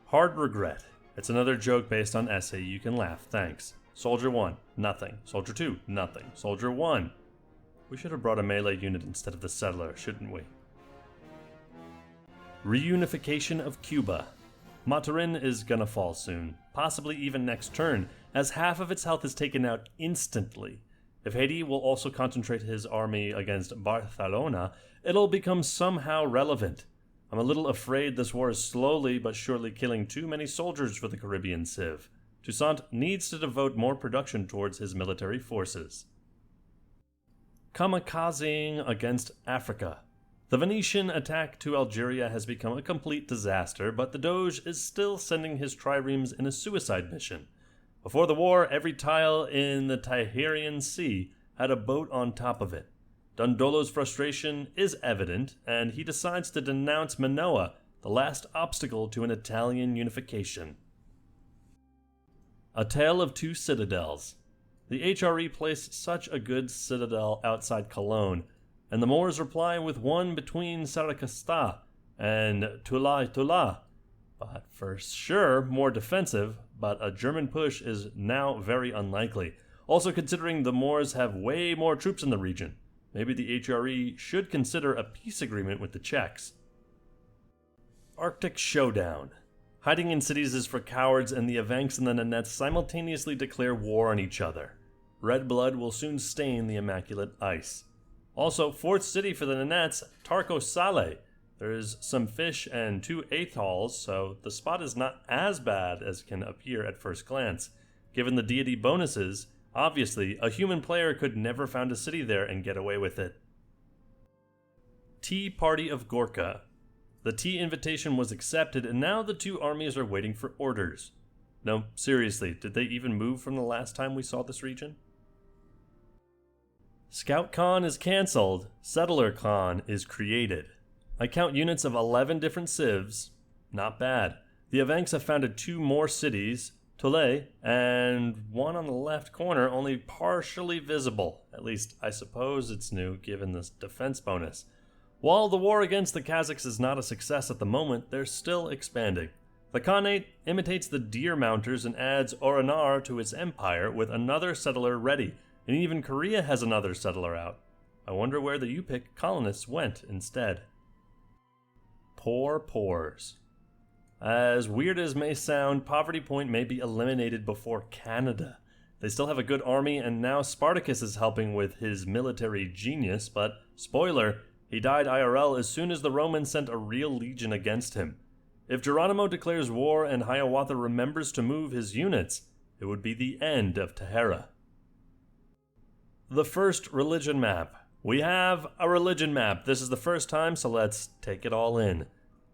Hard regret. It's another joke based on essay. You can laugh. Thanks. Soldier 1, nothing. Soldier 2, nothing. Soldier 1. We should have brought a melee unit instead of the settler, shouldn't we? Reunification of Cuba. Maturin is gonna fall soon, possibly even next turn, as half of its health is taken out instantly. If Haiti will also concentrate his army against Barcelona, it'll become somehow relevant. I'm a little afraid this war is slowly but surely killing too many soldiers for the Caribbean Civ. Toussaint needs to devote more production towards his military forces. Kamikazing against Africa. The Venetian attack to Algeria has become a complete disaster, but the Doge is still sending his triremes in a suicide mission. Before the war, every tile in the Tyrrhenian Sea had a boat on top of it. Dandolo's frustration is evident, and he decides to denounce Manoa, the last obstacle to an Italian unification. A Tale of Two Citadels. The HRE placed such a good citadel outside Cologne, and the Moors reply with one between Sarikasta and Tula, but for sure more defensive, but a German push is now very unlikely. Also considering the Moors have way more troops in the region, maybe the HRE should consider a peace agreement with the Czechs. Arctic Showdown. Hiding in cities is for cowards, and the Evenks and the Nanets simultaneously declare war on each other. Red blood will soon stain the immaculate ice. Also, fourth city for the Nanets, Tarko Saleh. There is some fish and 2 atolls, so the spot is not as bad as can appear at first glance. Given the deity bonuses, obviously, a human player could never found a city there and get away with it. Tea Party of Gorka. The tea invitation was accepted, and now the two armies are waiting for orders. No, seriously, did they even move from the last time we saw this region? Scout Con is cancelled, Settler Con is created. I count units of 11 different civs. Not bad. The Evenks have founded 2 more cities, Tole, and one on the left corner only partially visible. At least, I suppose it's new given this defense bonus. While the war against the Kazakhs is not a success at the moment, they're still expanding. The Khanate imitates the Deer Mounters and adds Oranar to its empire with another settler ready, and even Korea has another settler out. I wonder where the Yupik colonists went instead. Poor Pores. As weird as may sound, Poverty Point may be eliminated before Canada. They still have a good army, and now Spartacus is helping with his military genius, but, spoiler, he died IRL as soon as the Romans sent a real legion against him. If Geronimo declares war and Hiawatha remembers to move his units, it would be the end of Tahara. The first religion map. We have a religion map. This is the first time, so let's take it all in.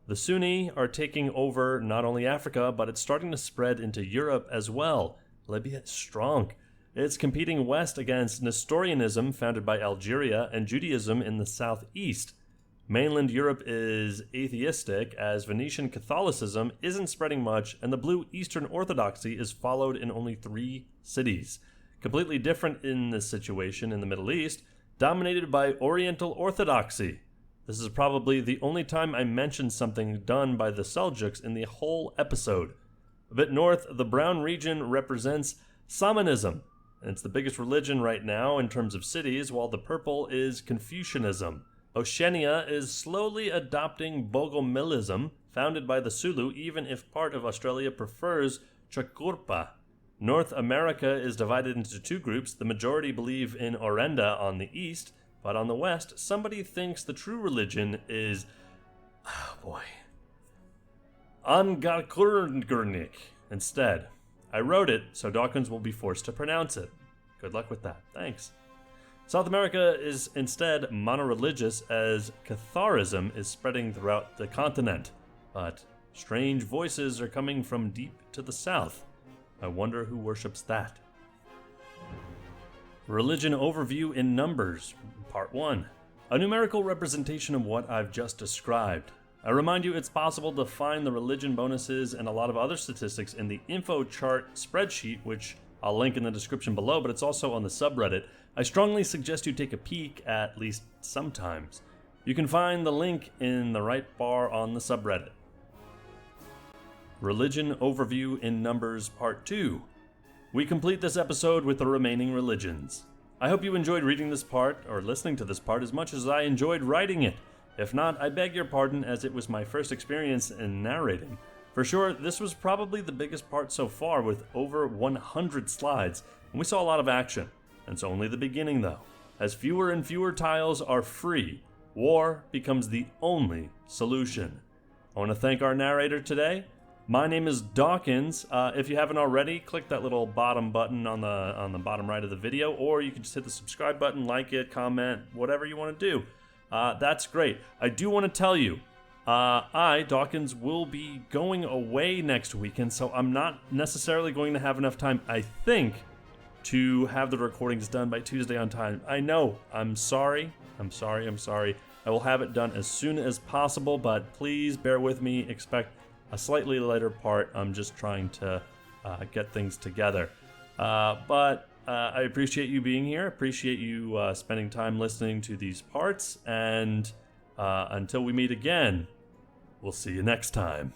The Sunni are taking over not only Africa, but it's starting to spread into Europe as well. Libya is strong. It's competing west against Nestorianism, founded by Algeria, and Judaism in the southeast. Mainland Europe is atheistic, as Venetian Catholicism isn't spreading much, and the Blue Eastern Orthodoxy is followed in only 3 cities. Completely different in this situation in the Middle East, dominated by Oriental Orthodoxy. This is probably the only time I mentioned something done by the Seljuks in the whole episode. A bit north, the brown region represents Samanism, and it's the biggest religion right now in terms of cities, while the purple is Confucianism. Oceania is slowly adopting Bogomilism, founded by the Sulu, even if part of Australia prefers Chakurpa. North America is divided into 2 groups. The majority believe in Orenda on the east, but on the west, somebody thinks the true religion is... Angarkurngurnik instead. I wrote it, so Dawkins will be forced to pronounce it. Good luck with that. Thanks. South America is instead monoreligious, as Catharism is spreading throughout the continent. But strange voices are coming from deep to the south. I wonder who worships that. Religion Overview in Numbers, Part 1. A numerical representation of what I've just described. I remind you it's possible to find the religion bonuses and a lot of other statistics in the info chart spreadsheet, which I'll link in the description below, but it's also on the subreddit. I strongly suggest you take a peek at least sometimes. You can find the link in the right bar on the subreddit. Religion Overview in Numbers Part 2. We complete this episode with the remaining religions. I hope you enjoyed reading this part, or listening to this part, as much as I enjoyed writing it. If not, I beg your pardon, as it was my first experience in narrating. For sure, this was probably the biggest part so far, with over 100 slides, and we saw a lot of action. It's only the beginning though. As fewer and fewer tiles are free, war becomes the only solution. I want to thank our narrator today. My name is Dawkins. If you haven't already, click that little bottom button on the bottom right of the video, or you can just hit the subscribe button, like it, comment, whatever you want to do. That's great. I do want to tell you, Dawkins, will be going away next weekend, so I'm not necessarily going to have enough time, I think, to have the recordings done by Tuesday on time. I know. I'm sorry. I will have it done as soon as possible, but please bear with me. Expect a slightly later part. I'm just trying to get things together. But I appreciate you being here. Appreciate you spending time listening to these parts. And until we meet again, we'll see you next time.